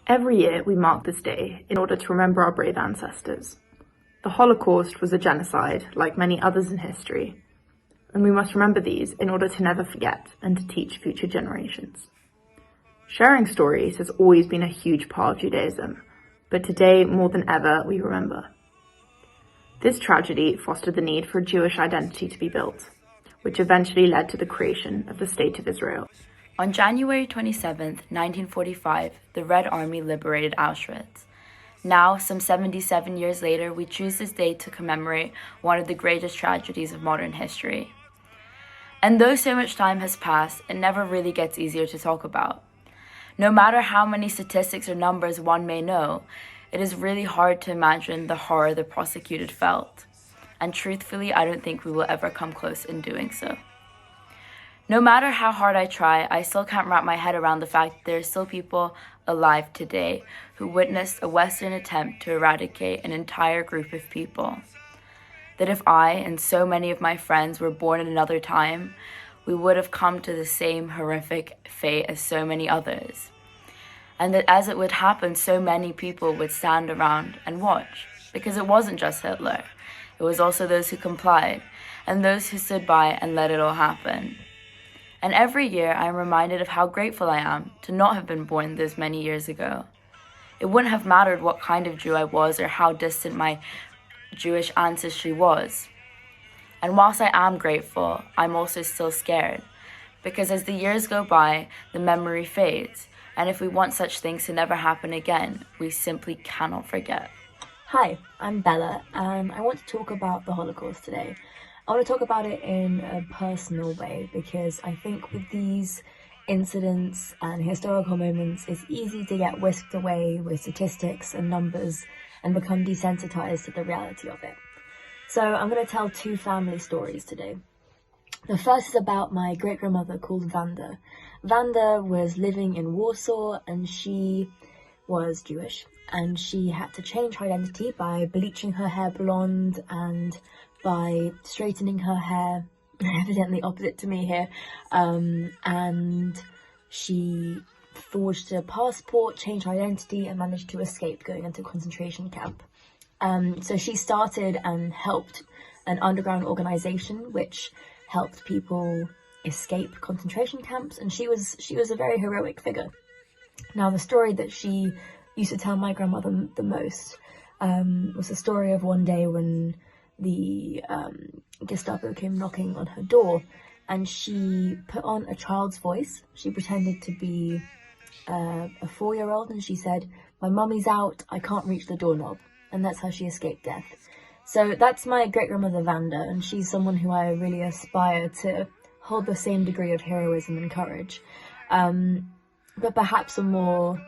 Every year we mark this day in order to remember our brave ancestors. The Holocaust was a genocide, like many others in history, and we must remember these in order to never forget and to teach future generations. Sharing stories has always been a huge part of Judaism, but today, more than ever, we remember. This tragedy fostered the need for a Jewish identity to be built, which eventually led to the creation of the State of Israel. On January 27, 1945, the Red Army liberated Auschwitz. Now, some 77 years later, we choose this day to commemorate one of the greatest tragedies of modern history. And though so much time has passed, it never really gets easier to talk about. No matter how many statistics or numbers one may know, it is really hard to imagine the horror the prosecuted felt. And truthfully, I don't think we will ever come close in doing so. No matter how hard I try, I still can't wrap my head around the fact that there are still people alive today who witnessed a Western attempt to eradicate an entire group of people. That if I and so many of my friends were born in another time, we would have come to the same horrific fate as so many others. And that as it would happen, so many people would stand around and watch, because it wasn't just Hitler. It was also those who complied, and those who stood by and let it all happen. And every year I am reminded of how grateful I am to not have been born those many years ago. It wouldn't have mattered what kind of Jew I was or how distant my Jewish ancestry was. And whilst I am grateful, I'm also still scared, because as the years go by, the memory fades, and if we want such things to never happen again, we simply cannot forget. Hi, I'm Bella, and I want to talk about the Holocaust today. I want to talk about it in a personal way, because I think with these incidents and historical moments, it's easy to get whisked away with statistics and numbers and become desensitized to the reality of it. So I'm going to tell two family stories today. The first is about my great-grandmother called Wanda. Wanda was living in Warsaw, and she was Jewish, and she had to change her identity by bleaching her hair blonde and by straightening her hair, evidently opposite to me here, and she forged a passport, changed her identity, and managed to escape going into a concentration camp. So she started and helped an underground organization which helped people escape concentration camps, and she was a very heroic figure. Now, the story that she used to tell my grandmother the most was the story of one day when the Gestapo came knocking on her door, and she put on a child's voice. She pretended to be a 4-year-old, and she said, "My mummy's out, I can't reach the doorknob." And that's how she escaped death. So that's my great-grandmother Wanda, and she's someone who I really aspire to hold the same degree of heroism and courage. But perhaps a more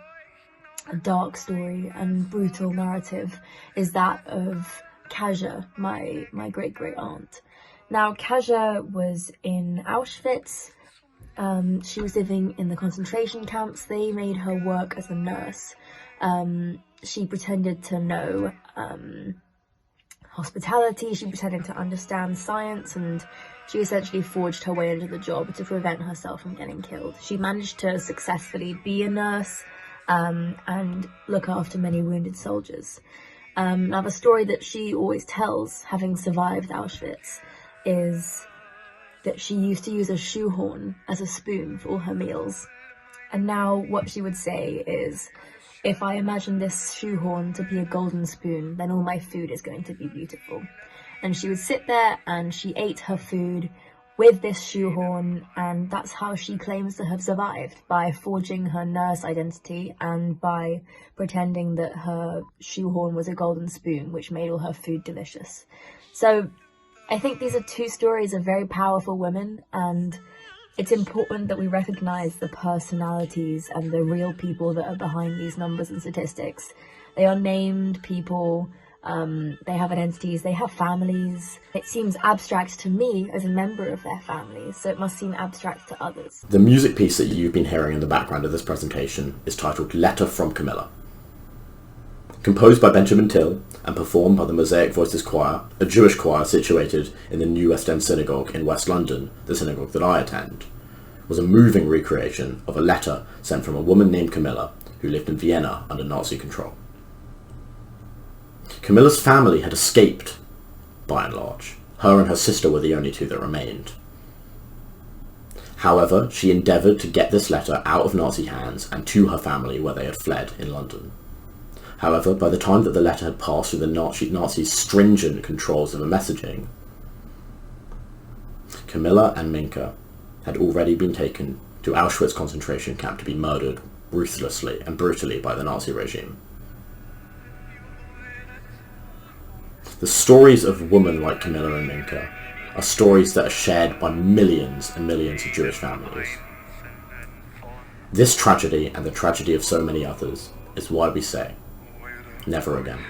dark story and brutal narrative is that of Kasia, my great-great-aunt. Now, Kasia was in Auschwitz. She was living in the concentration camps. They made her work as a nurse. She pretended to know hospitality, she pretended to understand science, and she essentially forged her way into the job to prevent herself from getting killed. She managed to successfully be a nurse and look after many wounded soldiers. Now, the story that she always tells, having survived Auschwitz, is that she used to use a shoehorn as a spoon for all her meals. And now what she would say is, "If I imagine this shoehorn to be a golden spoon, then all my food is going to be beautiful." And she would sit there and she ate her food with this shoehorn, and that's how she claims to have survived, by forging her nurse identity and by pretending that her shoehorn was a golden spoon, which made all her food delicious. So I think these are two stories of very powerful women, and it's important that we recognize the personalities and the real people that are behind these numbers and statistics. They are named people, they have identities, they have families. It seems abstract to me as a member of their families, so it must seem abstract to others. The music piece that you've been hearing in the background of this presentation is titled Letter from Camilla. Composed by Benjamin Till and performed by the Mosaic Voices Choir, a Jewish choir situated in the New West End Synagogue in West London, the synagogue that I attend, was a moving recreation of a letter sent from a woman named Camilla, who lived in Vienna under Nazi control. Camilla's family had escaped, by and large. Her and her sister were the only two that remained. However, she endeavoured to get this letter out of Nazi hands and to her family where they had fled in London. However, by the time that the letter had passed through the Nazis' stringent controls of the messaging, Camilla and Minka had already been taken to Auschwitz concentration camp to be murdered ruthlessly and brutally by the Nazi regime. The stories of women like Camilla and Minka are stories that are shared by millions and millions of Jewish families. This tragedy and the tragedy of so many others is why we say, never again.